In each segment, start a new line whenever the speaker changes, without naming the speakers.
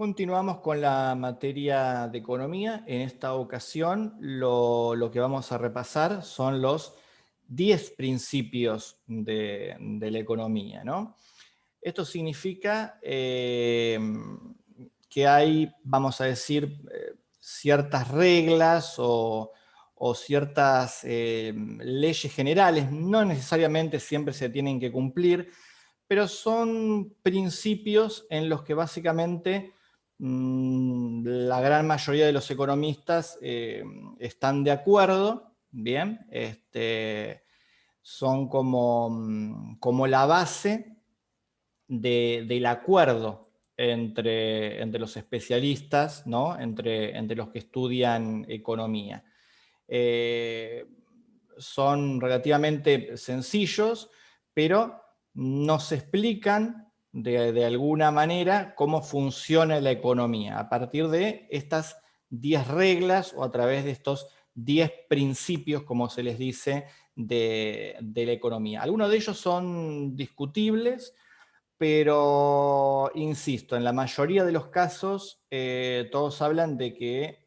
Continuamos con la materia de economía. En esta ocasión lo que vamos a repasar son los 10 principios de la economía, ¿no? Esto significa que hay, vamos a decir, ciertas reglas o ciertas leyes generales, no necesariamente siempre se tienen que cumplir, pero son principios en los que básicamente la gran mayoría de los economistas están de acuerdo, ¿bien? Son como la base del acuerdo entre los especialistas, ¿no? Entre los que estudian economía. Son relativamente sencillos, pero nos explican de alguna manera cómo funciona la economía a partir de estas 10 reglas o a través de estos 10 principios, como se les dice, de la economía. Algunos de ellos son discutibles, pero insisto, en la mayoría de los casos todos hablan de que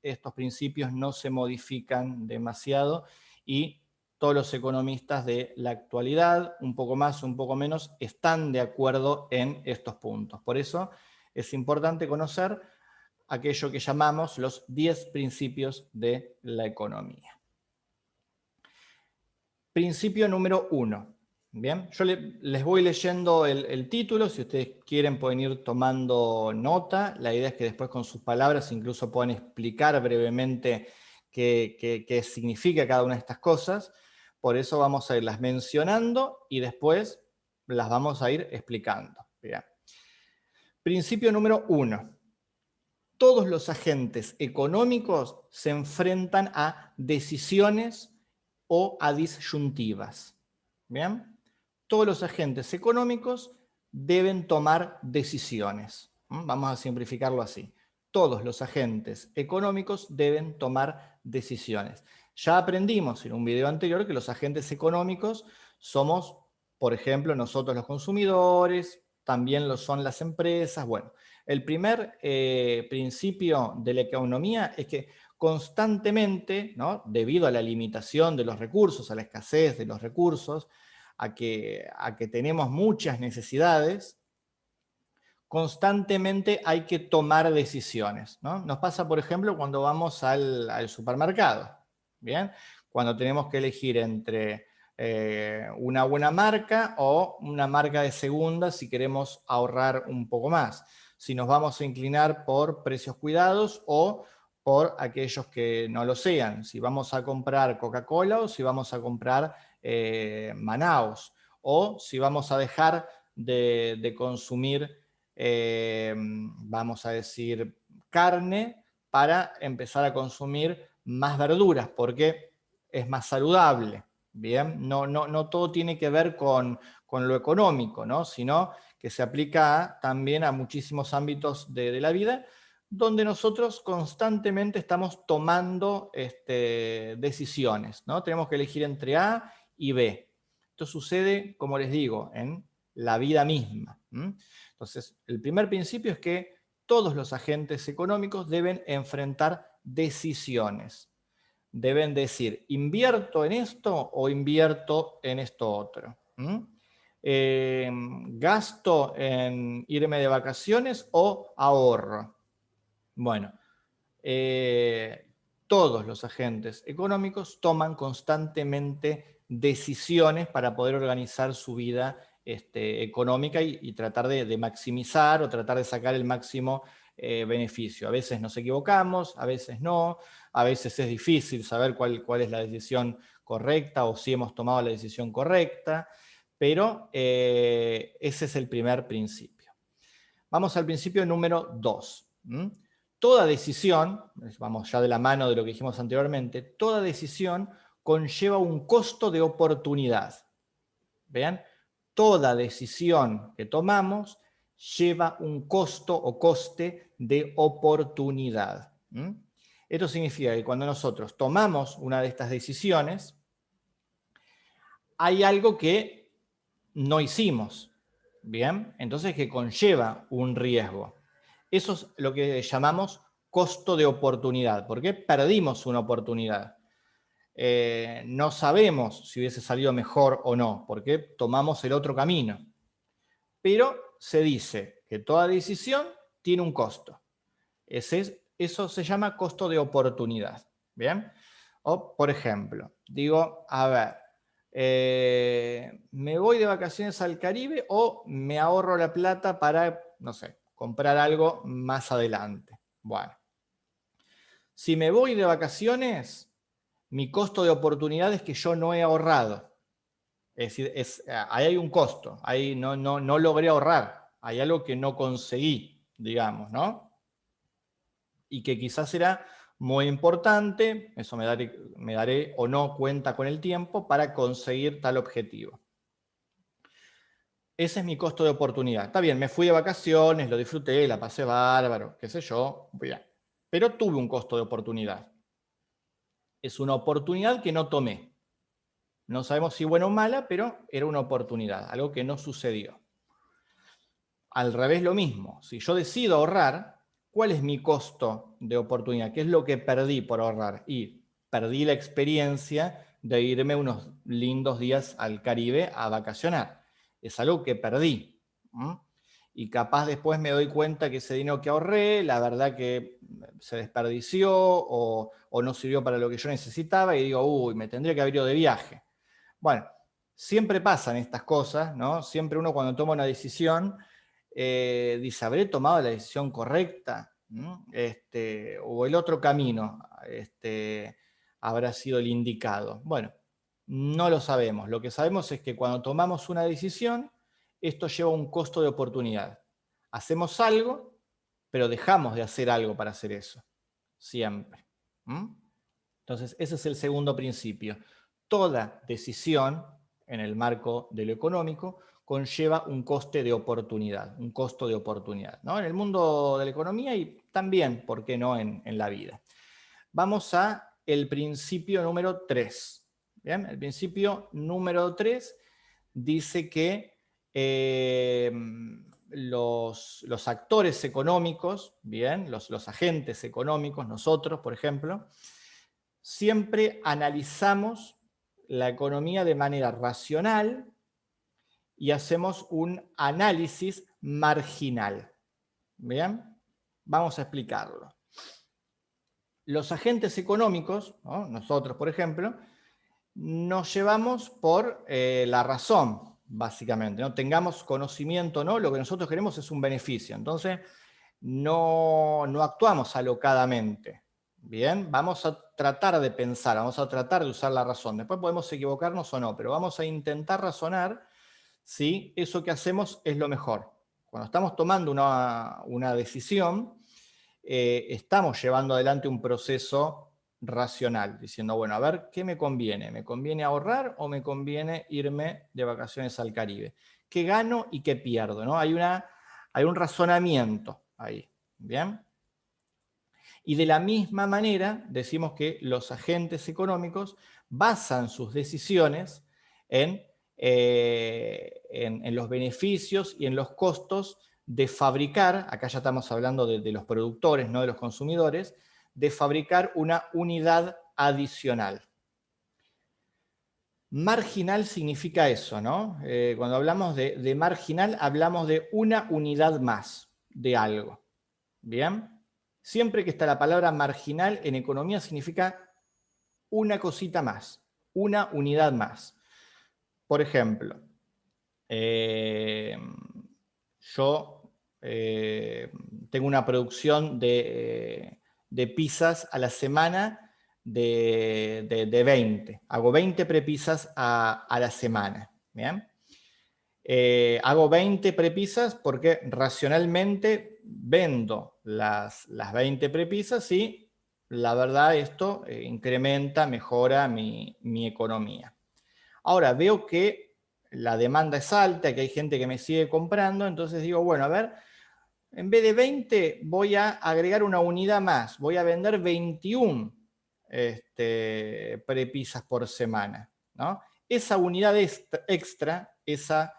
estos principios no se modifican demasiado y todos los economistas de la actualidad, un poco más, un poco menos, están de acuerdo en estos puntos. Por eso es importante conocer aquello que llamamos los 10 principios de la economía. Principio número 1. Bien, yo les voy leyendo el título, si ustedes quieren pueden ir tomando nota, la idea es que después con sus palabras incluso puedan explicar brevemente qué significa cada una de estas cosas, por eso vamos a irlas mencionando y después las vamos a ir explicando. Bien. Principio número 1. Todos los agentes económicos se enfrentan a decisiones o a disyuntivas. ¿Bien? Todos los agentes económicos deben tomar decisiones. Vamos a simplificarlo así. Todos los agentes económicos deben tomar decisiones. Ya aprendimos en un video anterior que los agentes económicos somos, por ejemplo, nosotros los consumidores, también lo son las empresas. Bueno, el primer principio de la economía es que constantemente, ¿no? Debido a la limitación de los recursos, a la escasez de los recursos, a que tenemos muchas necesidades, constantemente hay que tomar decisiones, ¿no? Nos pasa, por ejemplo, cuando vamos al supermercado, ¿bien? Cuando tenemos que elegir entre una buena marca o una marca de segunda si queremos ahorrar un poco más. Si nos vamos a inclinar por precios cuidados o por aquellos que no lo sean. Si vamos a comprar Coca-Cola o si vamos a comprar Manaos. O si vamos a dejar de consumir vamos a decir, carne para empezar a consumir más verduras, porque es más saludable. Bien, no todo tiene que ver con lo económico, ¿no? Sino que se aplica también a muchísimos ámbitos de la vida, donde nosotros constantemente estamos tomando decisiones, ¿no? Tenemos que elegir entre A y B. Esto sucede, como les digo, en la vida misma. Entonces, el primer principio es que todos los agentes económicos deben enfrentar decisiones. Deben decir, ¿invierto en esto o invierto en esto otro? ¿Gasto en irme de vacaciones o ahorro? Bueno, todos los agentes económicos toman constantemente decisiones para poder organizar su vida económica y tratar de maximizar o tratar de sacar el máximo beneficio. A veces nos equivocamos, a veces no, a veces es difícil saber cuál es la decisión correcta o si hemos tomado la decisión correcta, pero ese es el primer principio. Vamos al principio número 2. Toda decisión, vamos ya de la mano de lo que dijimos anteriormente, toda decisión conlleva un costo de oportunidad. ¿Vean? Toda decisión que tomamos lleva un costo o coste de oportunidad. Esto significa que cuando nosotros tomamos una de estas decisiones, hay algo que no hicimos, ¿bien? Entonces que conlleva un riesgo. Eso es lo que llamamos costo de oportunidad. ¿Por qué? Perdimos una oportunidad. No sabemos si hubiese salido mejor o no, porque tomamos el otro camino. Pero se dice que toda decisión tiene un costo. Eso se llama costo de oportunidad. ¿Bien? O, por ejemplo, digo, a ver, ¿me voy de vacaciones al Caribe o me ahorro la plata para, no sé, comprar algo más adelante? Bueno, si me voy de vacaciones, mi costo de oportunidad es que yo no he ahorrado. Es decir, ahí hay un costo, ahí no logré ahorrar, hay algo que no conseguí, digamos, ¿no? Y que quizás será muy importante, eso me daré o no cuenta con el tiempo para conseguir tal objetivo. Ese es mi costo de oportunidad. Está bien, me fui de vacaciones, lo disfruté, la pasé bárbaro, qué sé yo, bien. Pero tuve un costo de oportunidad. Es una oportunidad que no tomé. No sabemos si buena o mala, pero era una oportunidad, algo que no sucedió. Al revés lo mismo, si yo decido ahorrar, ¿cuál es mi costo de oportunidad? ¿Qué es lo que perdí por ahorrar? Y perdí la experiencia de irme unos lindos días al Caribe a vacacionar. Es algo que perdí. Y capaz después me doy cuenta que ese dinero que ahorré, la verdad que se desperdició o no sirvió para lo que yo necesitaba y digo, uy, me tendría que haber ido de viaje. Bueno, siempre pasan estas cosas, ¿no? Siempre uno cuando toma una decisión dice, ¿habré tomado la decisión correcta? O el otro camino habrá sido el indicado. Bueno, no lo sabemos. Lo que sabemos es que cuando tomamos una decisión, esto lleva un costo de oportunidad. Hacemos algo, pero dejamos de hacer algo para hacer eso. Siempre. Entonces, ese es el segundo principio. Toda decisión en el marco de lo económico conlleva un coste de oportunidad, un costo de oportunidad, ¿no? En el mundo de la economía y también, ¿por qué no?, en la vida. Vamos a el principio número 3. ¿Bien? El principio número 3 dice que los actores económicos, ¿bien? Los agentes económicos, nosotros, por ejemplo, siempre analizamos la economía de manera racional y hacemos un análisis marginal. ¿Bien? Vamos a explicarlo. Los agentes económicos, ¿no?, nosotros, por ejemplo, nos llevamos por la razón, básicamente. ¿No? Tengamos conocimiento o no, lo que nosotros queremos es un beneficio. Entonces, no actuamos alocadamente. Bien, vamos a tratar de pensar, vamos a tratar de usar la razón. Después podemos equivocarnos o no, pero vamos a intentar razonar si eso que hacemos es lo mejor. Cuando estamos tomando una decisión, estamos llevando adelante un proceso racional, diciendo, bueno, a ver, ¿qué me conviene? ¿Me conviene ahorrar o me conviene irme de vacaciones al Caribe? ¿Qué gano y qué pierdo? ¿No? Hay un razonamiento ahí. ¿Bien? Y de la misma manera decimos que los agentes económicos basan sus decisiones en los beneficios y en los costos de fabricar, acá ya estamos hablando de los productores, no de los consumidores, de fabricar una unidad adicional. Marginal significa eso, ¿no? Cuando hablamos de marginal, hablamos de una unidad más de algo. ¿Bien? Siempre que está la palabra marginal en economía significa una cosita más, una unidad más. Por ejemplo, yo tengo una producción de pizzas a la semana de 20. Hago 20 prepizzas a la semana. ¿Bien? Hago 20 prepisas porque racionalmente vendo las 20 prepisas y la verdad esto incrementa, mejora mi economía. Ahora veo que la demanda es alta, que hay gente que me sigue comprando, entonces digo, bueno, a ver, en vez de 20 voy a agregar una unidad más, voy a vender 21 prepisas por semana, ¿no? Esa unidad extra, esa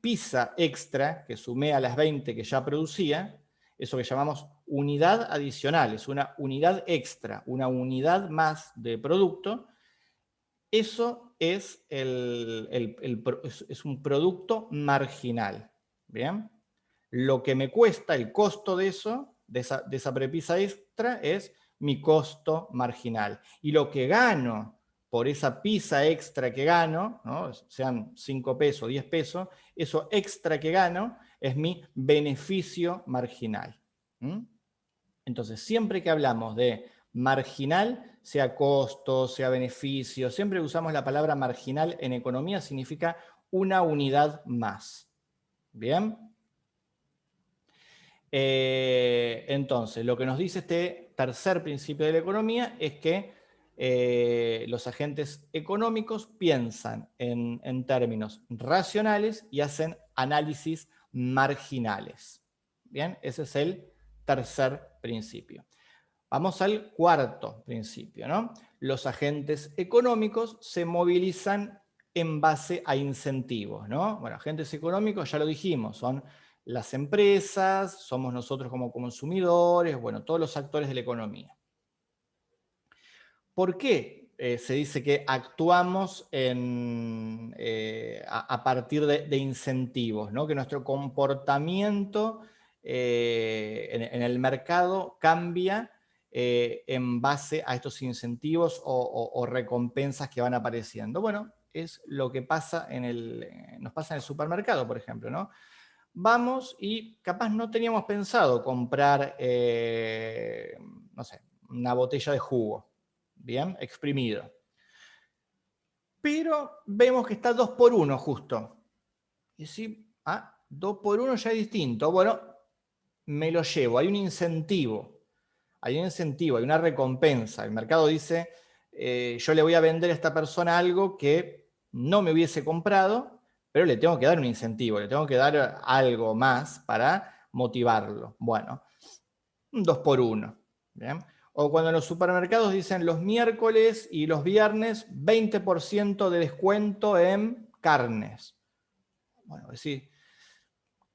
pizza extra que sumé a las 20 que ya producía, eso que llamamos unidad adicional, es una unidad extra, una unidad más de producto. Eso es, es un producto marginal. ¿Bien? Lo que me cuesta, el costo de eso, de esa prepisa extra, es mi costo marginal. Y lo que gano por esa pizza extra que gano, ¿no? Sean 5 pesos, 10 pesos, eso extra que gano es mi beneficio marginal. ¿Mm? Entonces, siempre que hablamos de marginal, sea costo, sea beneficio, siempre usamos la palabra marginal en economía, significa una unidad más. ¿Bien? Entonces, lo que nos dice este tercer principio de la economía es que los agentes económicos piensan en términos racionales y hacen análisis marginales. Bien, ese es el tercer principio. Vamos al cuarto principio, ¿no? Los agentes económicos se movilizan en base a incentivos, ¿no? Bueno, agentes económicos, ya lo dijimos, son las empresas, somos nosotros como consumidores, bueno, todos los actores de la economía. ¿Por qué se dice que actuamos a partir de incentivos, ¿no? Que nuestro comportamiento en el mercado cambia en base a estos incentivos o recompensas que van apareciendo? Bueno, es lo que pasa nos pasa en el supermercado, por ejemplo, ¿no? Vamos y capaz no teníamos pensado comprar, no sé, una botella de jugo, bien, exprimido. Pero vemos que está 2 por 1 justo. Y si, 2 por 1 ya es distinto. Bueno, me lo llevo, hay un incentivo. Hay un incentivo, hay una recompensa. El mercado dice, yo le voy a vender a esta persona algo que no me hubiese comprado, pero le tengo que dar un incentivo, le tengo que dar algo más para motivarlo. Bueno, un 2 por 1. ¿Bien? O cuando en los supermercados dicen los miércoles y los viernes 20% de descuento en carnes. Bueno, decís,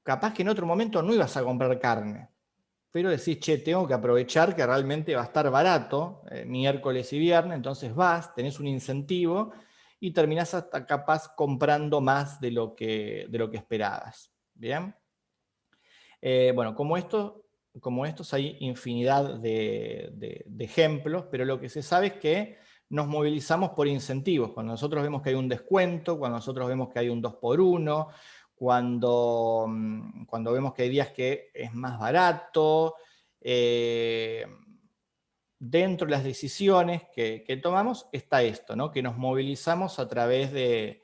capaz que en otro momento no ibas a comprar carne, pero decís, che, tengo que aprovechar que realmente va a estar barato miércoles y viernes, entonces vas, tenés un incentivo y terminás hasta capaz comprando más de lo que esperabas. ¿Bien? Bueno, como estos hay infinidad de ejemplos, pero lo que se sabe es que nos movilizamos por incentivos. Cuando nosotros vemos que hay un descuento, cuando nosotros vemos que hay un 2 por 1, cuando vemos que hay días que es más barato, dentro de las decisiones que tomamos está esto, ¿no? Que nos movilizamos a través de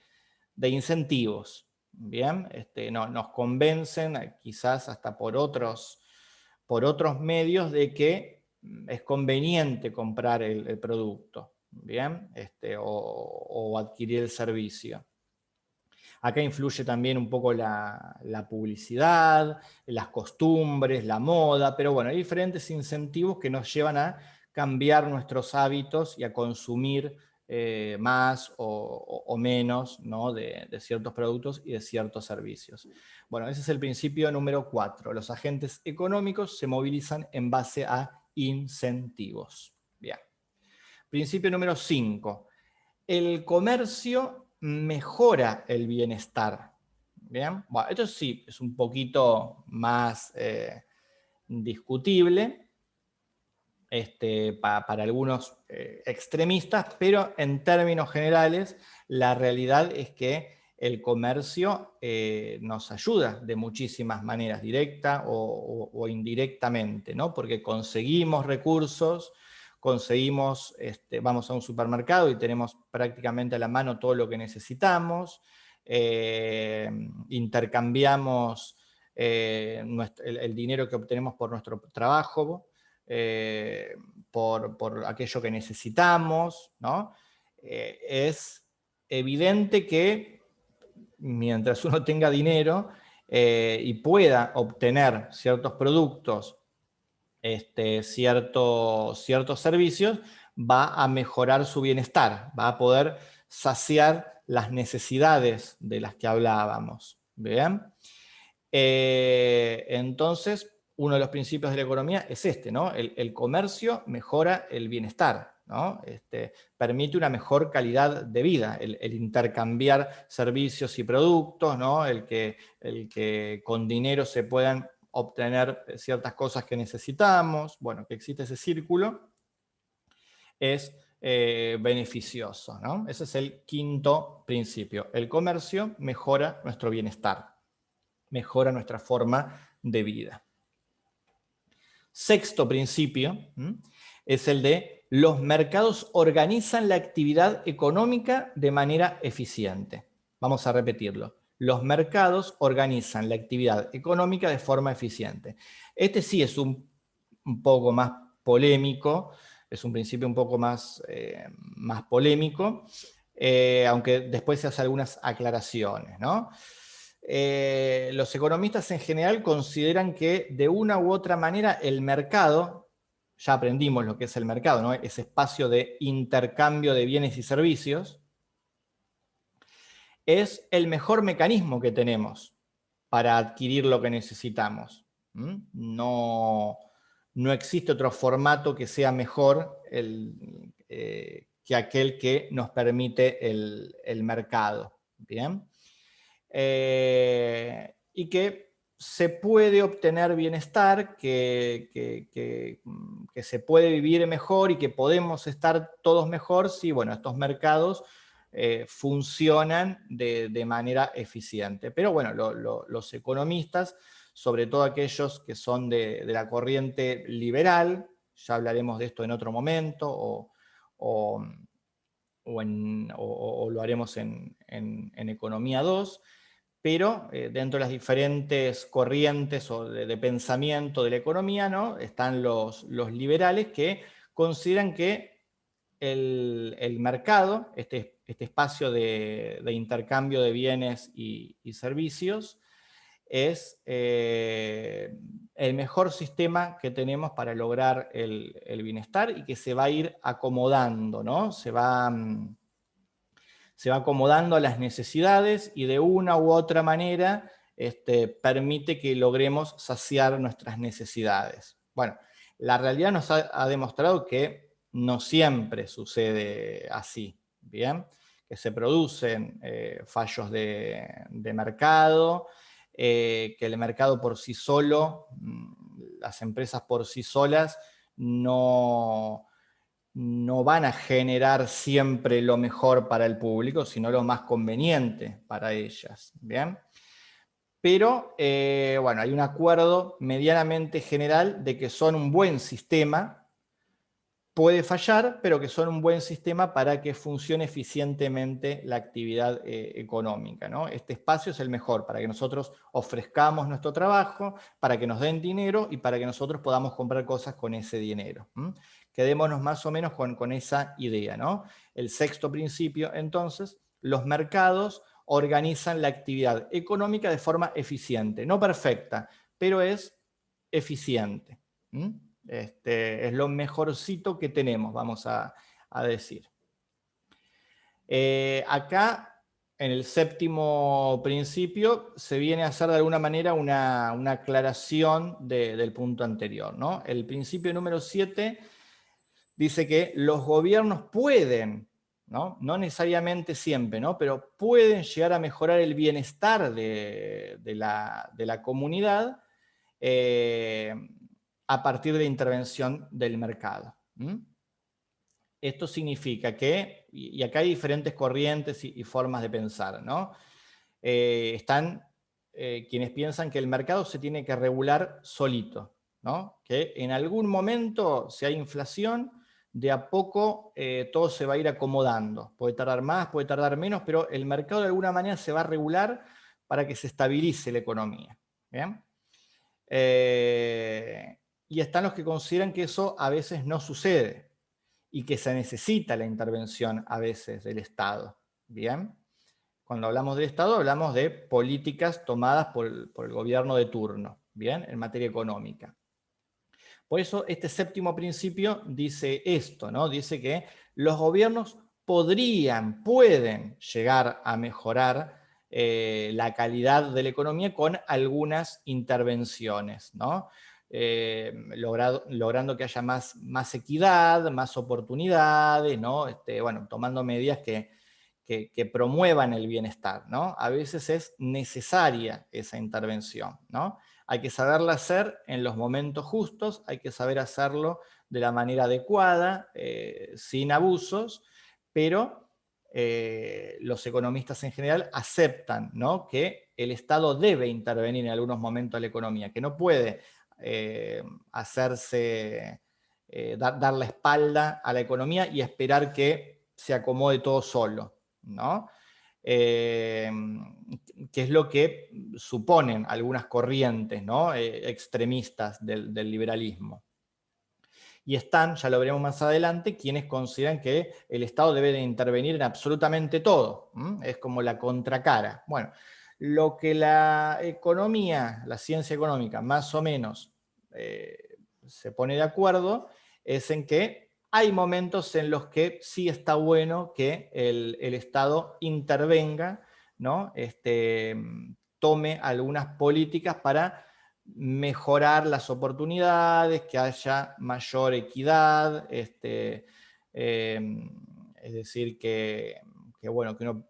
incentivos. Bien, nos convencen, quizás hasta por otros medios, de que es conveniente comprar el producto, bien, o adquirir el servicio. Acá influye también un poco la publicidad, las costumbres, la moda, pero bueno, hay diferentes incentivos que nos llevan a cambiar nuestros hábitos y a consumir más o menos, ¿no? de ciertos productos y de ciertos servicios. Bueno, ese es el principio número 4. Los agentes económicos se movilizan en base a incentivos. Bien. Principio número 5. El comercio mejora el bienestar. ¿Bien? Bueno, esto sí es un poquito más discutible para algunos extremistas, pero en términos generales la realidad es que el comercio nos ayuda de muchísimas maneras, directa o indirectamente, ¿no? Porque conseguimos recursos, vamos a un supermercado y tenemos prácticamente a la mano todo lo que necesitamos, intercambiamos el dinero que obtenemos por nuestro trabajo, por aquello que necesitamos, ¿no? Es evidente que mientras uno tenga dinero y pueda obtener ciertos productos, ciertos servicios, va a mejorar su bienestar, va a poder saciar las necesidades de las que hablábamos. ¿Bien? Entonces, uno de los principios de la economía es este, ¿no? El comercio mejora el bienestar, ¿no? Permite una mejor calidad de vida, el intercambiar servicios y productos, ¿no? El que con dinero se puedan obtener ciertas cosas que necesitamos, bueno, que existe ese círculo, es beneficioso, ¿no? Ese es el quinto principio. El comercio mejora nuestro bienestar, mejora nuestra forma de vida. Sexto principio es el de los mercados organizan la actividad económica de manera eficiente. Vamos a repetirlo. Los mercados organizan la actividad económica de forma eficiente. Este sí es un poco más polémico, es un principio un poco más polémico, aunque después se hacen algunas aclaraciones, ¿no? Los economistas en general consideran que de una u otra manera el mercado, ya aprendimos lo que es el mercado, ¿no? Ese espacio de intercambio de bienes y servicios, es el mejor mecanismo que tenemos para adquirir lo que necesitamos. No existe otro formato que sea mejor que aquel que nos permite el mercado. ¿Bien? Y que se puede obtener bienestar, que se puede vivir mejor y que podemos estar todos mejor si, bueno, estos mercados funcionan de manera eficiente. Pero bueno, los economistas, sobre todo aquellos que son de la corriente liberal, ya hablaremos de esto en otro momento, o lo haremos en Economía 2, pero dentro de las diferentes corrientes o de pensamiento de la economía, ¿no? Están los liberales que consideran que el mercado, este espacio de intercambio de bienes y servicios, es el mejor sistema que tenemos para lograr el bienestar y que se va a ir acomodando, ¿no? Se va acomodando a las necesidades y de una u otra manera permite que logremos saciar nuestras necesidades. Bueno, la realidad nos ha demostrado que no siempre sucede así, ¿bien? Que se producen fallos de mercado, que el mercado por sí solo, las empresas por sí solas, no van a generar siempre lo mejor para el público, sino lo más conveniente para ellas. ¿Bien? Pero, bueno, hay un acuerdo medianamente general de que son un buen sistema, puede fallar, pero que son un buen sistema para que funcione eficientemente la actividad económica, ¿no? Este espacio es el mejor para que nosotros ofrezcamos nuestro trabajo, para que nos den dinero y para que nosotros podamos comprar cosas con ese dinero. Quedémonos más o menos con esa idea, ¿no? El sexto principio, entonces, los mercados organizan la actividad económica de forma eficiente, no perfecta, pero es eficiente. Es lo mejorcito que tenemos, vamos a decir. Acá, en el séptimo principio, se viene a hacer de alguna manera una aclaración del punto anterior, ¿no? El principio número 7 dice que los gobiernos pueden, no necesariamente siempre, ¿no? Pero pueden llegar a mejorar el bienestar de la comunidad a partir de la intervención del mercado. Esto significa que, y acá hay diferentes corrientes y formas de pensar, ¿no? Están quienes piensan que el mercado se tiene que regular solito, ¿no? Que en algún momento, si hay inflación, de a poco todo se va a ir acomodando. Puede tardar más, puede tardar menos, pero el mercado de alguna manera se va a regular para que se estabilice la economía. ¿Bien? Y están los que consideran que eso a veces no sucede y que se necesita la intervención a veces del Estado. ¿Bien? Cuando hablamos del Estado hablamos de políticas tomadas por el gobierno de turno, ¿bien? En materia económica. Por eso este séptimo principio dice esto, ¿no? Dice que los gobiernos pueden llegar a mejorar la calidad de la economía con algunas intervenciones, ¿no? logrando que haya más equidad, más oportunidades, ¿no? Bueno, tomando medidas que promuevan el bienestar, ¿no? A veces es necesaria esa intervención, ¿no? Hay que saberla hacer en los momentos justos, hay que saber hacerlo de la manera adecuada, sin abusos, pero los economistas en general aceptan, ¿no?, que el Estado debe intervenir en algunos momentos de la economía, que no puede dar la espalda a la economía y esperar que se acomode todo solo, ¿no? Que es lo que suponen algunas corrientes, ¿no?, extremistas del liberalismo. Y están, ya lo veremos más adelante, quienes consideran que el Estado debe de intervenir en absolutamente todo. Es como la contracara. Bueno, lo que la economía, la ciencia económica, más o menos se pone de acuerdo es en que hay momentos en los que sí está bueno que el Estado intervenga, ¿no? Tome algunas políticas para mejorar las oportunidades, que haya mayor equidad, es decir, bueno, que uno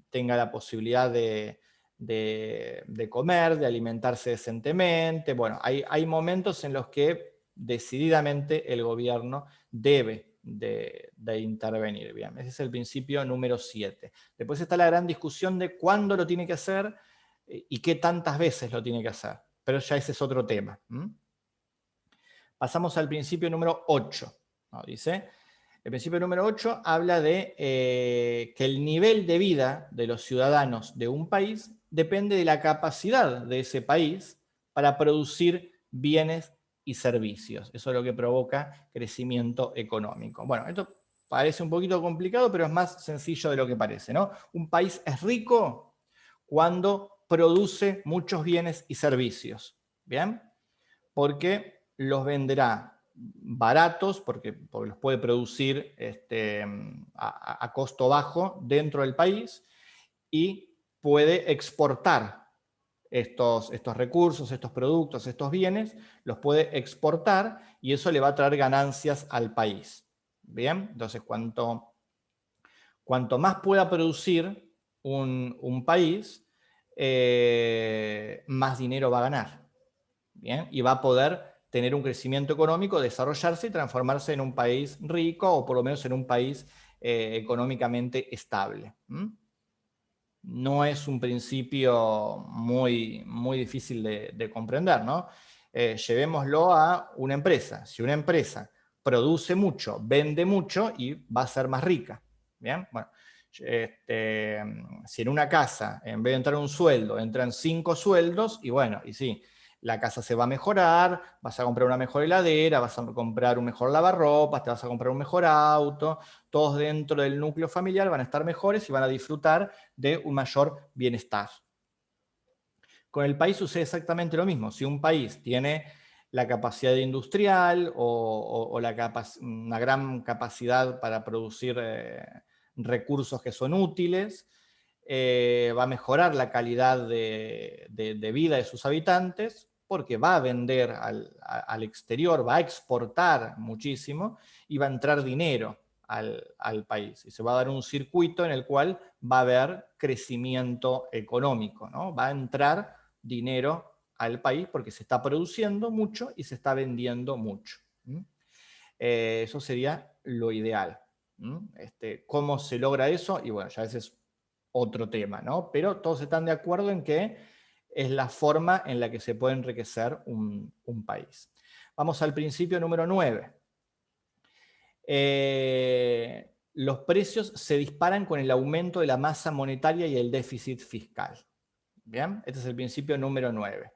tenga la posibilidad de comer, de alimentarse decentemente. Bueno, hay momentos en los que decididamente el gobierno debe de intervenir. Bien, ese es el principio número 7. Después está la gran discusión de cuándo lo tiene que hacer y qué tantas veces lo tiene que hacer. Pero ya ese es otro tema. Pasamos al principio número 8. ¿No? Dice, el principio número 8 habla de que el nivel de vida de los ciudadanos de un país depende de la capacidad de ese país para producir bienes y servicios. Eso es lo que provoca crecimiento económico. Bueno, esto parece un poquito complicado, pero es más sencillo de lo que parece, ¿no? Un país es rico cuando produce muchos bienes y servicios, ¿bien? Porque los venderá baratos, porque los puede producir a costo bajo dentro del país y puede exportar estos recursos, estos productos, estos bienes, los puede exportar y eso le va a traer ganancias al país. ¿Bien? Entonces, cuanto más pueda producir un país, más dinero va a ganar. ¿Bien? Y va a poder tener un crecimiento económico, desarrollarse y transformarse en un país rico o por lo menos en un país económicamente estable. No es un principio muy, muy difícil de comprender, ¿no? Llevémoslo a una empresa. Si una empresa produce mucho, vende mucho y va a ser más rica. ¿Bien? Bueno, si en una casa, en vez de entrar un sueldo, entran 5 sueldos, y bueno, y sí, la casa se va a mejorar, vas a comprar una mejor heladera, vas a comprar un mejor lavarropas, te vas a comprar un mejor auto, todos dentro del núcleo familiar van a estar mejores y van a disfrutar de un mayor bienestar. Con el país sucede exactamente lo mismo. Si un país tiene la capacidad industrial o una gran capacidad para producir recursos que son útiles, va a mejorar la calidad de vida de sus habitantes, porque va a vender al exterior, va a exportar muchísimo y va a entrar dinero al país. Y se va a dar un circuito en el cual va a haber crecimiento económico, ¿no? Va a entrar dinero al país porque se está produciendo mucho y se está vendiendo mucho. Eso sería lo ideal. ¿Cómo se logra eso? Y bueno, ya ese es otro tema, ¿no? Pero todos están de acuerdo en que es la forma en la que se puede enriquecer un país. Vamos al principio número 9. Los precios se disparan con el aumento de la masa monetaria y el déficit fiscal. ¿Bien? Este es el principio número 9.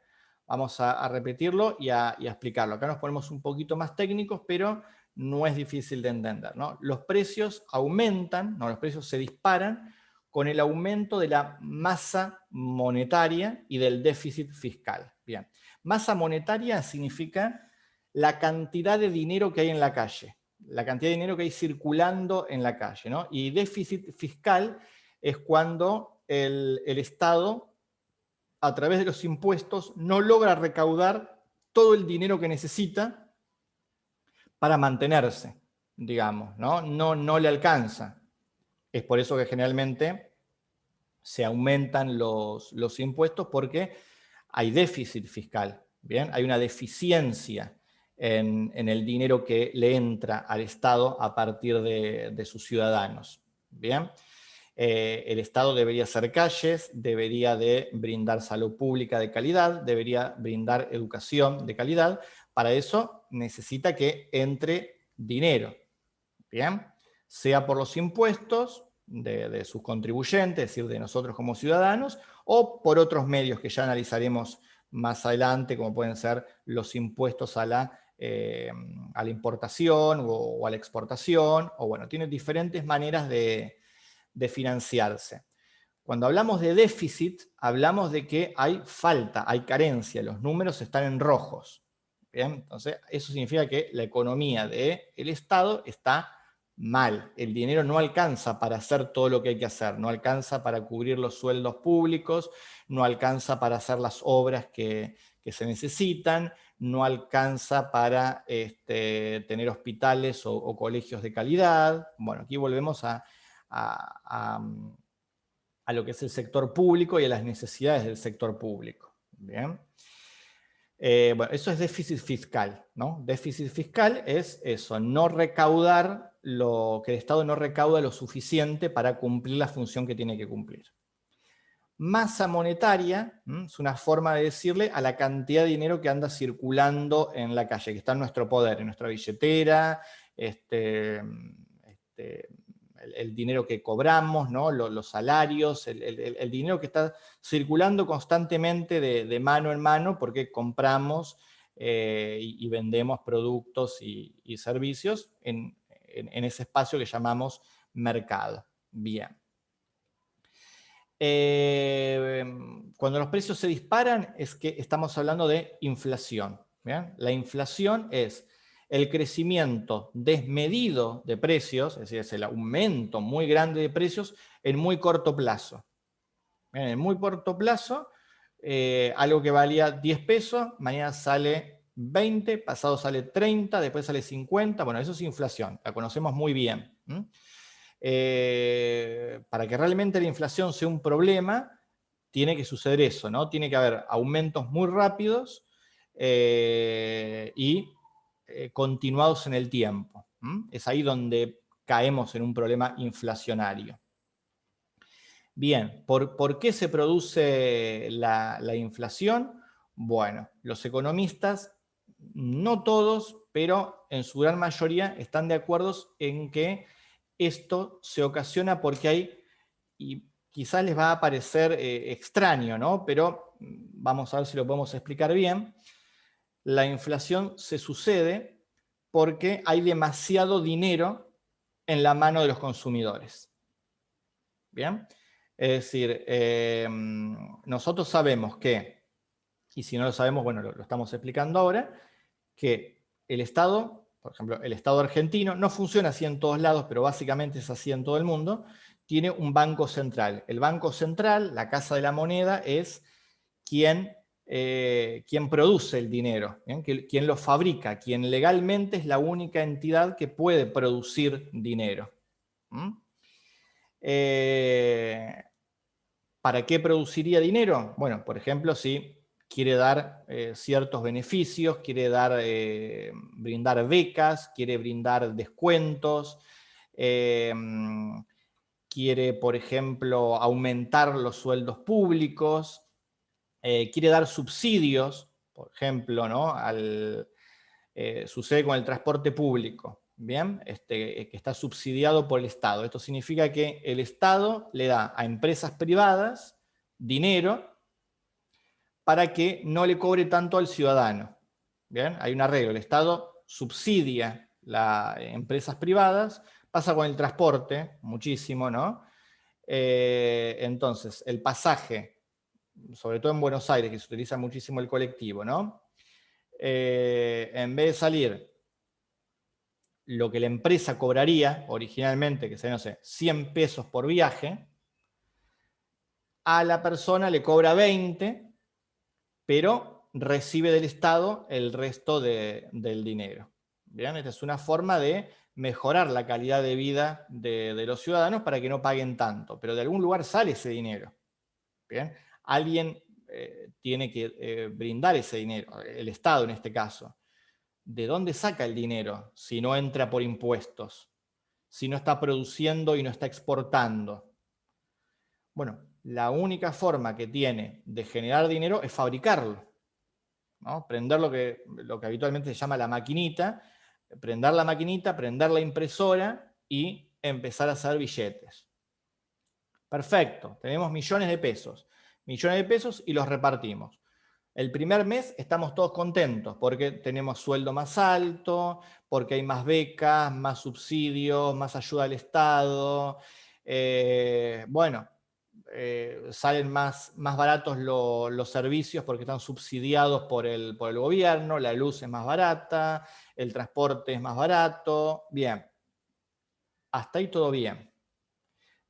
Vamos a repetirlo y a explicarlo. Acá nos ponemos un poquito más técnicos, pero no es difícil de entender, ¿no? Los precios aumentan, no, los precios se disparan con el aumento de la masa monetaria y del déficit fiscal. Bien. Masa monetaria significa la cantidad de dinero que hay en la calle, la cantidad de dinero que hay circulando en la calle, ¿no? Y déficit fiscal es cuando el Estado, a través de los impuestos, no logra recaudar todo el dinero que necesita para mantenerse, digamos, ¿no? No le alcanza. Es por eso que generalmente se aumentan los impuestos, porque hay déficit fiscal, ¿bien? Hay una deficiencia en el dinero que le entra al Estado a partir de sus ciudadanos, ¿bien? El Estado debería hacer calles, debería de brindar salud pública de calidad, debería brindar educación de calidad. Para eso necesita que entre dinero, ¿bien? Sea por los impuestos de sus contribuyentes, es decir, de nosotros como ciudadanos, o por otros medios que ya analizaremos más adelante, como pueden ser los impuestos a la importación o a la exportación, o bueno, tiene diferentes maneras de financiarse. Cuando hablamos de déficit, hablamos de que hay falta, hay carencia, los números están en rojos. ¿Bien? Entonces, eso significa que la economía del Estado está mal. El dinero no alcanza para hacer todo lo que hay que hacer, no alcanza para cubrir los sueldos públicos, no alcanza para hacer las obras que se necesitan, no alcanza para tener hospitales o colegios de calidad. Bueno, aquí volvemos a lo que es el sector público y a las necesidades del sector público. Bien. Bueno, eso es déficit fiscal, ¿no? Déficit fiscal es eso, no recaudar que el Estado no recauda lo suficiente para cumplir la función que tiene que cumplir. Masa monetaria es una forma de decirle a la cantidad de dinero que anda circulando en la calle, que está en nuestro poder, en nuestra billetera, el dinero que cobramos, ¿no? Los salarios, el dinero que está circulando constantemente de mano en mano porque compramos y vendemos productos y servicios en ese espacio que llamamos mercado. Bien. Cuando los precios se disparan es que estamos hablando de inflación. ¿Bien? La inflación es el crecimiento desmedido de precios, es decir, es el aumento muy grande de precios en muy corto plazo. ¿Bien? En muy corto plazo, algo que valía 10 pesos, mañana sale 20, pasado sale 30, después sale 50, bueno, eso es inflación, la conocemos muy bien. Para que realmente la inflación sea un problema, tiene que suceder eso, ¿no? Tiene que haber aumentos muy rápidos y continuados en el tiempo. Es ahí donde caemos en un problema inflacionario. Bien, ¿por qué se produce la inflación? Bueno, los economistas, no todos, pero en su gran mayoría están de acuerdo en que esto se ocasiona porque hay, y quizás les va a parecer extraño, ¿no? Pero vamos a ver si lo podemos explicar bien. La inflación se sucede porque hay demasiado dinero en la mano de los consumidores. ¿Bien? Es decir, nosotros sabemos que, y si no lo sabemos, bueno, lo estamos explicando ahora, que el Estado, por ejemplo, el Estado argentino, no funciona así en todos lados, pero básicamente es así en todo el mundo, tiene un banco central. El banco central, la Casa de la Moneda, es quien produce el dinero, quien lo fabrica, quien legalmente es la única entidad que puede producir dinero. ¿Para qué produciría dinero? Bueno, por ejemplo, si quiere dar ciertos beneficios, quiere brindar becas, quiere brindar descuentos, quiere, por ejemplo, aumentar los sueldos públicos, quiere dar subsidios, por ejemplo, ¿no? Sucede con el transporte público, ¿bien? Que está subsidiado por el Estado. Esto significa que el Estado le da a empresas privadas dinero para que no le cobre tanto al ciudadano. ¿Bien? Hay un arreglo, el Estado subsidia las empresas privadas, pasa con el transporte, muchísimo, ¿no? Entonces, el pasaje, sobre todo en Buenos Aires, que se utiliza muchísimo el colectivo, ¿no? En vez de salir lo que la empresa cobraría originalmente, que sea, no sé, 100 pesos por viaje, a la persona le cobra 20, pero recibe del Estado el resto del dinero. ¿Bien? Esta es una forma de mejorar la calidad de vida de los ciudadanos para que no paguen tanto, pero de algún lugar sale ese dinero. ¿Bien? Alguien tiene que brindar ese dinero, el Estado en este caso. ¿De dónde saca el dinero si no entra por impuestos? Si no está produciendo y no está exportando. Bueno, la única forma que tiene de generar dinero es fabricarlo, ¿no? Prender lo que habitualmente se llama la maquinita, prender la maquinita, prender la impresora y empezar a hacer billetes. Perfecto, tenemos millones de pesos y los repartimos. El primer mes estamos todos contentos porque tenemos sueldo más alto, porque hay más becas, más subsidios, más ayuda al Estado. Salen más baratos los servicios porque están subsidiados por el gobierno, la luz es más barata, el transporte es más barato. Bien, hasta ahí todo bien.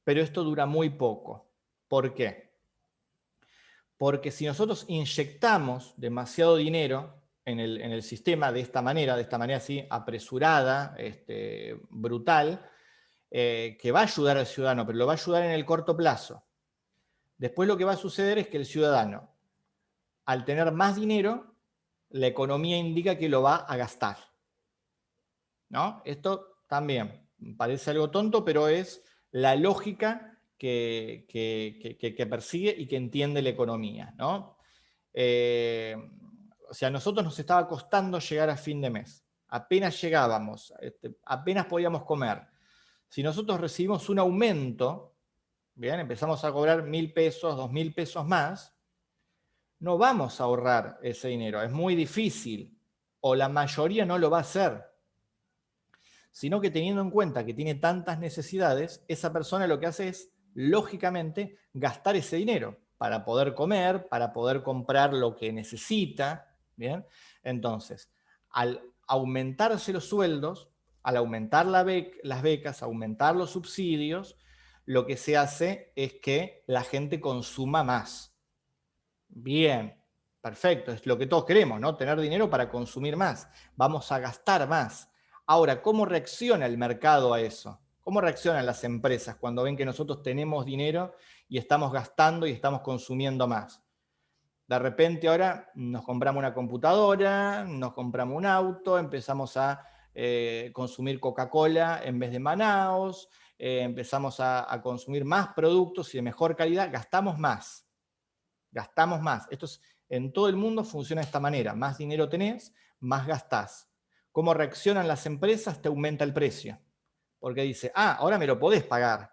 Pero esto dura muy poco. ¿Por qué? Porque si nosotros inyectamos demasiado dinero en el sistema de esta manera así apresurada, brutal, que va a ayudar al ciudadano, pero lo va a ayudar en el corto plazo. Después lo que va a suceder es que el ciudadano, al tener más dinero, la economía indica que lo va a gastar, ¿no? Esto también parece algo tonto, pero es la lógica que persigue y que entiende la economía, ¿no? O sea, a nosotros nos estaba costando llegar a fin de mes. Apenas llegábamos, apenas podíamos comer. Si nosotros recibimos un aumento, bien, empezamos a cobrar 1.000 pesos, 2.000 pesos más, no vamos a ahorrar ese dinero, es muy difícil, o la mayoría no lo va a hacer. Sino que teniendo en cuenta que tiene tantas necesidades, esa persona lo que hace es, lógicamente, gastar ese dinero para poder comer, para poder comprar lo que necesita, ¿bien? Entonces, al aumentarse los sueldos, al aumentar las becas, aumentar los subsidios, lo que se hace es que la gente consuma más. Bien, perfecto, es lo que todos queremos, ¿no? Tener dinero para consumir más. Vamos a gastar más. Ahora, ¿cómo reacciona el mercado a eso? ¿Cómo reaccionan las empresas cuando ven que nosotros tenemos dinero y estamos gastando y estamos consumiendo más? De repente ahora nos compramos una computadora, nos compramos un auto, empezamos a consumir Coca-Cola en vez de Manaos, empezamos a consumir más productos y de mejor calidad, gastamos más. Gastamos más. En todo el mundo funciona de esta manera. Más dinero tenés, más gastás. ¿Cómo reaccionan las empresas? Te aumenta el precio. Porque dice, ahora me lo podés pagar.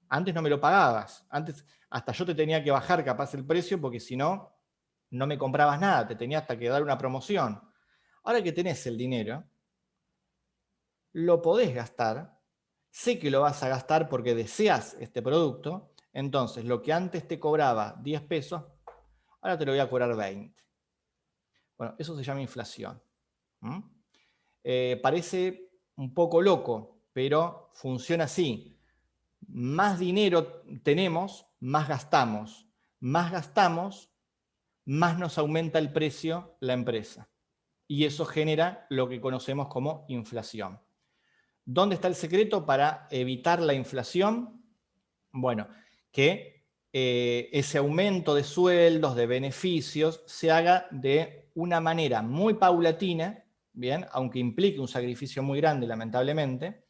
Antes no me lo pagabas. Antes hasta yo te tenía que bajar capaz el precio porque si no, no me comprabas nada. Te tenía hasta que dar una promoción. Ahora que tenés el dinero, lo podés gastar. Sé que lo vas a gastar porque deseas este producto. Entonces, lo que antes te cobraba 10 pesos, ahora te lo voy a cobrar 20. Bueno, eso se llama inflación. Parece un poco loco, pero funciona así. Más dinero tenemos, más gastamos. Más gastamos, más nos aumenta el precio la empresa. Y eso genera lo que conocemos como inflación. ¿Dónde está el secreto para evitar la inflación? Bueno, que ese aumento de sueldos, de beneficios, se haga de una manera muy paulatina, ¿bien? Aunque implique un sacrificio muy grande, lamentablemente,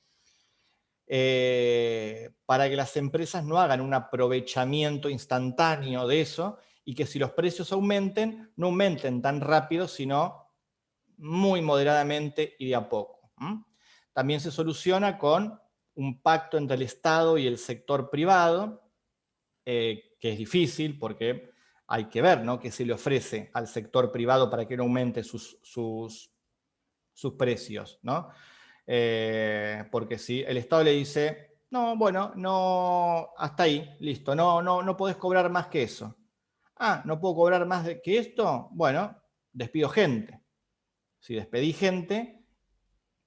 para que las empresas no hagan un aprovechamiento instantáneo de eso y que si los precios aumenten, no aumenten tan rápido, sino muy moderadamente y de a poco. También se soluciona con un pacto entre el Estado y el sector privado, que es difícil porque hay que ver, ¿no?, qué se le ofrece al sector privado para que no aumente sus precios, ¿no? Porque si el Estado le dice, no, bueno, no, hasta ahí, listo, no podés cobrar más que eso. ¿No puedo cobrar más que esto? Bueno, despido gente. Si despedí gente,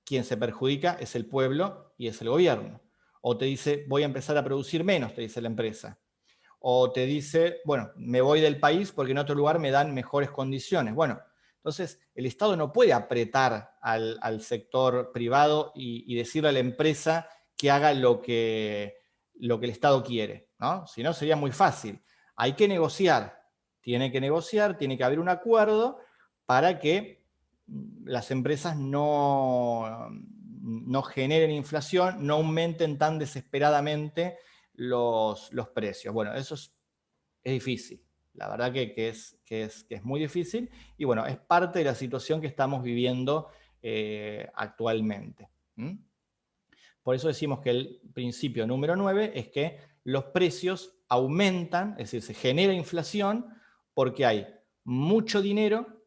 quien se perjudica es el pueblo y es el gobierno. O te dice, voy a empezar a producir menos, te dice la empresa. o te dice, bueno, me voy del país porque en otro lugar me dan mejores condiciones. Bueno, entonces el Estado no puede apretar al sector privado y decirle a la empresa que haga lo que el Estado quiere, ¿no? Si no, sería muy fácil. Hay que negociar, tiene que haber un acuerdo para que las empresas no generen inflación, no aumenten tan desesperadamente los precios. Bueno, eso es difícil. La verdad que es muy difícil y bueno, es parte de la situación que estamos viviendo actualmente. ¿Mm? Por eso decimos que el principio número 9 es que los precios aumentan, es decir, se genera inflación porque hay mucho dinero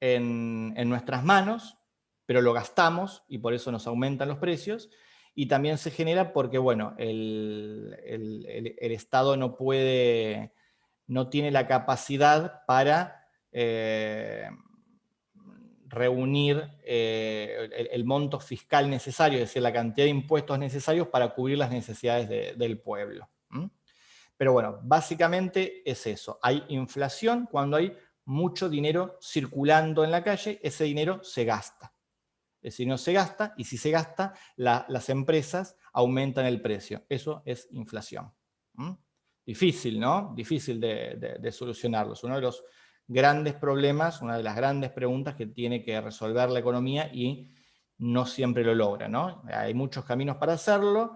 en nuestras manos, pero lo gastamos y por eso nos aumentan los precios. Y también se genera porque, bueno, el Estado no tiene la capacidad para reunir el monto fiscal necesario, es decir, la cantidad de impuestos necesarios para cubrir las necesidades del pueblo. ¿Mm? Pero bueno, básicamente es eso. Hay inflación cuando hay mucho dinero circulando en la calle, ese dinero se gasta. Es decir, no se gasta, y si se gasta, las empresas aumentan el precio. Eso es inflación. ¿Mm? Difícil, ¿no? Difícil de solucionarlo. Es uno de los grandes problemas, una de las grandes preguntas que tiene que resolver la economía y no siempre lo logra, ¿no? Hay muchos caminos para hacerlo,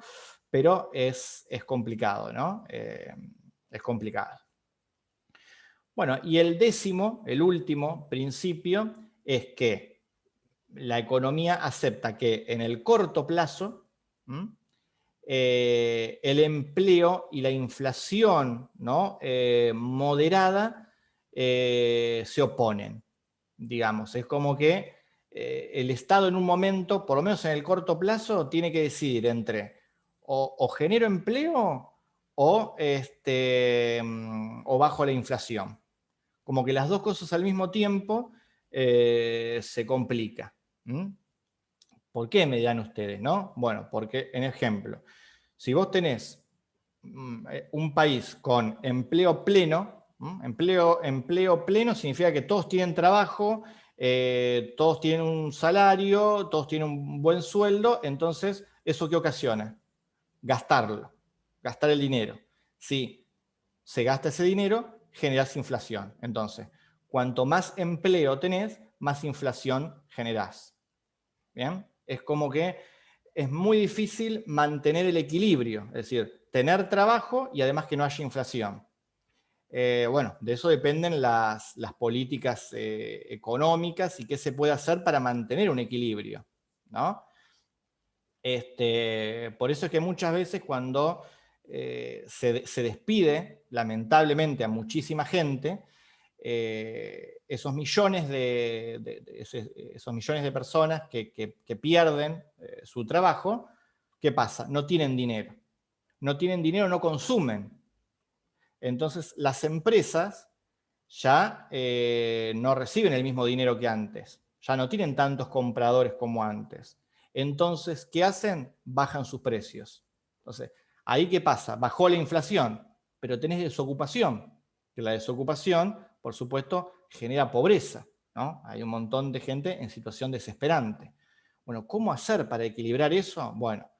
pero es complicado, ¿no? Es complicado. Bueno, y el décimo, el último principio, es que la economía acepta que en el corto plazo el empleo y la inflación, ¿no? Moderada se oponen, digamos. Es como que el Estado en un momento, por lo menos en el corto plazo, tiene que decidir entre o genero empleo o bajo la inflación. Como que las dos cosas al mismo tiempo se complica. ¿Mm? ¿Por qué me dirán ustedes, no? Bueno, porque, en ejemplo, si vos tenés un país con empleo pleno, empleo pleno significa que todos tienen trabajo, todos tienen un salario, todos tienen un buen sueldo, entonces, ¿eso qué ocasiona? Gastarlo, gastar el dinero. Si se gasta ese dinero, generás inflación. Entonces, cuanto más empleo tenés, más inflación generás. ¿Bien? Es como que es muy difícil mantener el equilibrio, es decir, tener trabajo y además que no haya inflación. Bueno, de eso dependen las políticas económicas y qué se puede hacer para mantener un equilibrio, ¿no? Por eso es que muchas veces cuando se despide, lamentablemente, a muchísima gente, esos millones esos millones de personas que pierden su trabajo, ¿qué pasa? No tienen dinero. No tienen dinero, no consumen. Entonces las empresas ya no reciben el mismo dinero que antes. Ya no tienen tantos compradores como antes. Entonces, ¿qué hacen? Bajan sus precios. Entonces, ¿ahí qué pasa? Bajó la inflación, pero tenés desocupación. Que la desocupación, por supuesto, genera pobreza, ¿no? Hay un montón de gente en situación desesperante. Bueno, ¿cómo hacer para equilibrar eso? Bueno,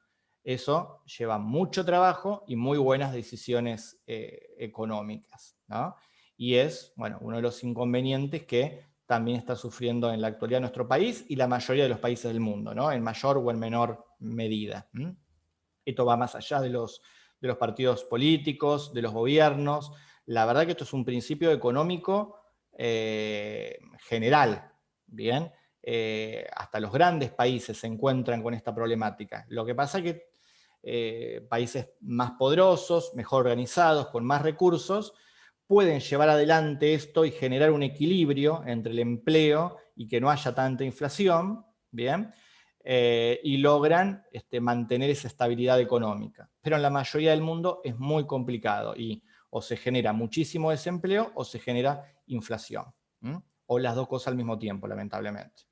eso lleva mucho trabajo y muy buenas decisiones económicas, ¿no? Y es, bueno, uno de los inconvenientes que también está sufriendo en la actualidad nuestro país y la mayoría de los países del mundo, ¿no? En mayor o en menor medida. Esto va más allá de los partidos políticos, de los gobiernos. La verdad que esto es un principio económico general, ¿bien? Hasta los grandes países se encuentran con esta problemática. Lo que pasa es que países más poderosos, mejor organizados, con más recursos, pueden llevar adelante esto y generar un equilibrio entre el empleo y que no haya tanta inflación, ¿bien? Y logran mantener esa estabilidad económica. Pero en la mayoría del mundo es muy complicado y o se genera muchísimo desempleo o se genera inflación. O las dos cosas al mismo tiempo, lamentablemente.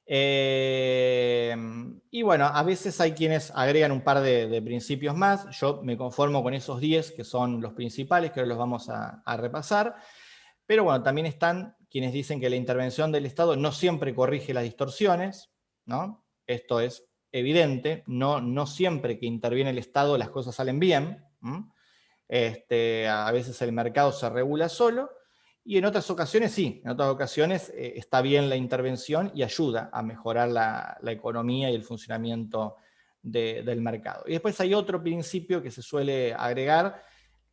Y bueno, a veces hay quienes agregan un par de principios más. Yo me conformo con esos 10 que son los principales, que ahora los vamos a repasar. Pero bueno, también están quienes dicen que la intervención del Estado no siempre corrige las distorsiones, ¿no? Esto es evidente, no siempre que interviene el Estado las cosas salen bien. A veces el mercado se regula solo, y en otras ocasiones sí, en otras ocasiones está bien la intervención y ayuda a mejorar la economía y el funcionamiento del mercado. Y después hay otro principio que se suele agregar,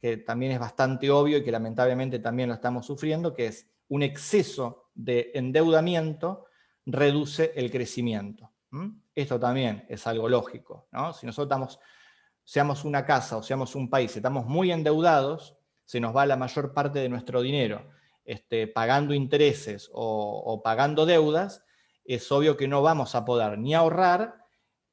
que también es bastante obvio y que lamentablemente también lo estamos sufriendo, que es un exceso de endeudamiento reduce el crecimiento. Esto también es algo lógico, ¿no? Si nosotros seamos una casa o seamos un país, estamos muy endeudados, se nos va la mayor parte de nuestro dinero pagando intereses o pagando deudas, es obvio que no vamos a poder ni ahorrar,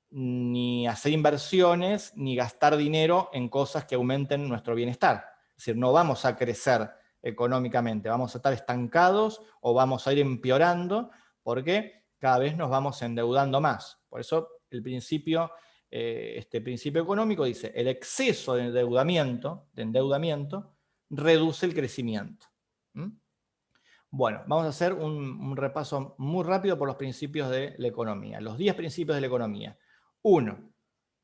ni hacer inversiones, ni gastar dinero en cosas que aumenten nuestro bienestar. Es decir, no vamos a crecer económicamente, vamos a estar estancados o vamos a ir empeorando porque cada vez nos vamos endeudando más. Por eso el principio, este principio económico dice, el exceso de endeudamiento reduce el crecimiento. Bueno, vamos a hacer un repaso muy rápido por los principios de la economía. Los 10 principios de la economía. 1.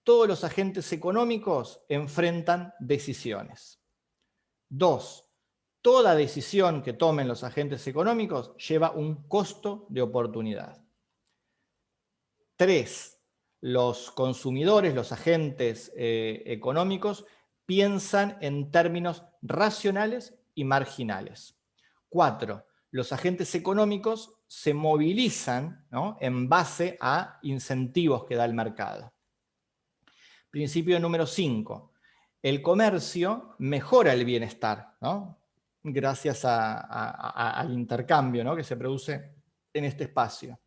Todos los agentes económicos enfrentan decisiones. 2. Toda decisión que tomen los agentes económicos lleva un costo de oportunidad. 3. Los consumidores, los agentes económicos, piensan en términos racionales y marginales. 4. Los agentes económicos se movilizan, ¿no?, en base a incentivos que da el mercado. Principio número 5. El comercio mejora el bienestar, ¿no?, gracias al intercambio, ¿no?, que se produce en este espacio.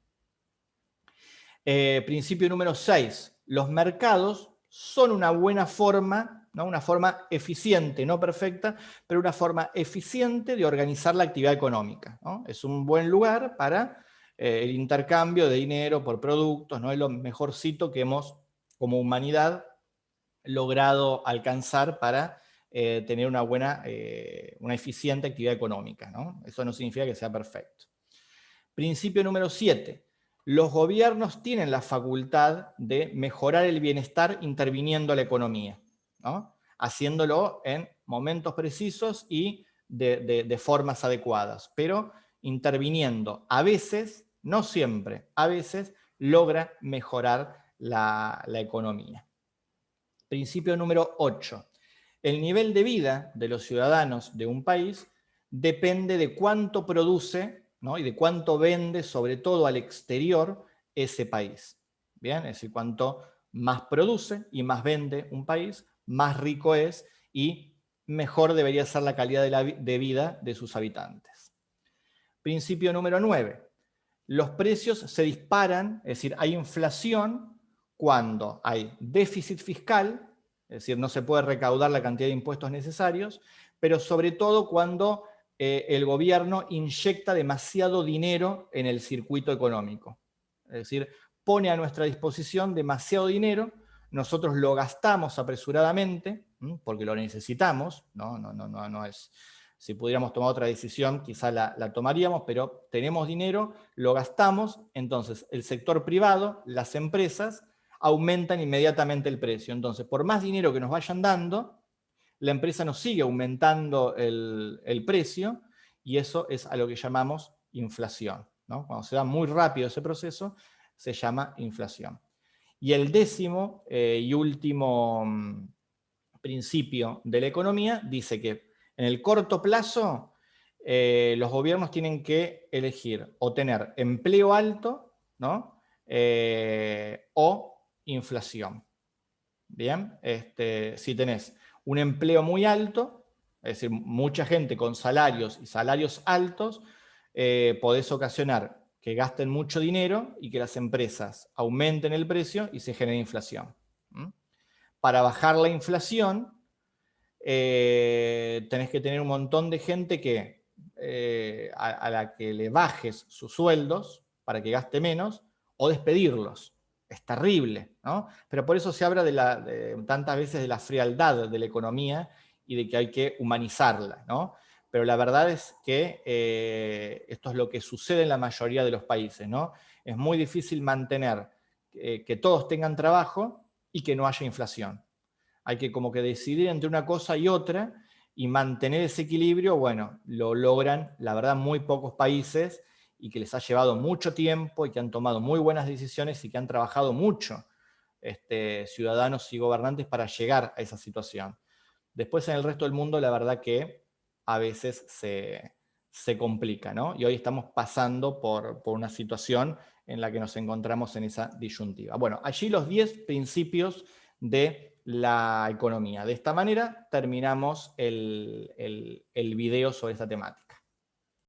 Principio número 6. Los mercados son una buena forma, ¿no?, una forma eficiente, no perfecta, pero una forma eficiente de organizar la actividad económica, ¿no? Es un buen lugar para el intercambio de dinero por productos, ¿no? Es lo mejorcito que hemos, como humanidad, logrado alcanzar para tener una buena, una eficiente actividad económica, ¿no? Eso no significa que sea perfecto. Principio número 7. Los gobiernos tienen la facultad de mejorar el bienestar interviniendo a la economía, ¿no?, haciéndolo en momentos precisos y de formas adecuadas, pero interviniendo a veces, no siempre, a veces logra mejorar la economía. Principio número 8. El nivel de vida de los ciudadanos de un país depende de cuánto produce, ¿no?, y de cuánto vende, sobre todo al exterior, ese país. ¿Bien? Es decir, cuanto más produce y más vende un país, más rico es y mejor debería ser la calidad de vida de sus habitantes. Principio número 9. Los precios se disparan, es decir, hay inflación cuando hay déficit fiscal, es decir, no se puede recaudar la cantidad de impuestos necesarios, pero sobre todo cuando el gobierno inyecta demasiado dinero en el circuito económico. Es decir, pone a nuestra disposición demasiado dinero, nosotros lo gastamos apresuradamente, porque lo necesitamos, no es... Si pudiéramos tomar otra decisión, quizá la tomaríamos, pero tenemos dinero, lo gastamos, entonces el sector privado, las empresas, aumentan inmediatamente el precio. Entonces, por más dinero que nos vayan dando, la empresa nos sigue aumentando el precio, y eso es a lo que llamamos inflación, ¿no? Cuando se da muy rápido ese proceso, se llama inflación. Y el 10º y último principio de la economía dice que en el corto plazo los gobiernos tienen que elegir o tener empleo alto, ¿no?, o inflación. Bien, si tenés un empleo muy alto, es decir, mucha gente con salarios y salarios altos, podés ocasionar que gasten mucho dinero y que las empresas aumenten el precio y se genere inflación. Para bajar la inflación, tenés que tener un montón de gente que, a la que le bajes sus sueldos para que gaste menos, o despedirlos. Es terrible, ¿no? Pero por eso se habla tantas veces de la frialdad de la economía y de que hay que humanizarla, ¿no? Pero la verdad es que esto es lo que sucede en la mayoría de los países, ¿no? Es muy difícil mantener que todos tengan trabajo y que no haya inflación. Hay que como que decidir entre una cosa y otra y mantener ese equilibrio. Bueno, lo logran, la verdad, muy pocos países y que les ha llevado mucho tiempo y que han tomado muy buenas decisiones y que han trabajado mucho ciudadanos y gobernantes para llegar a esa situación. Después en el resto del mundo, la verdad que a veces se complica, ¿no? Y hoy estamos pasando por una situación en la que nos encontramos en esa disyuntiva. Bueno, allí los 10 principios de la economía. De esta manera terminamos el video sobre esta temática.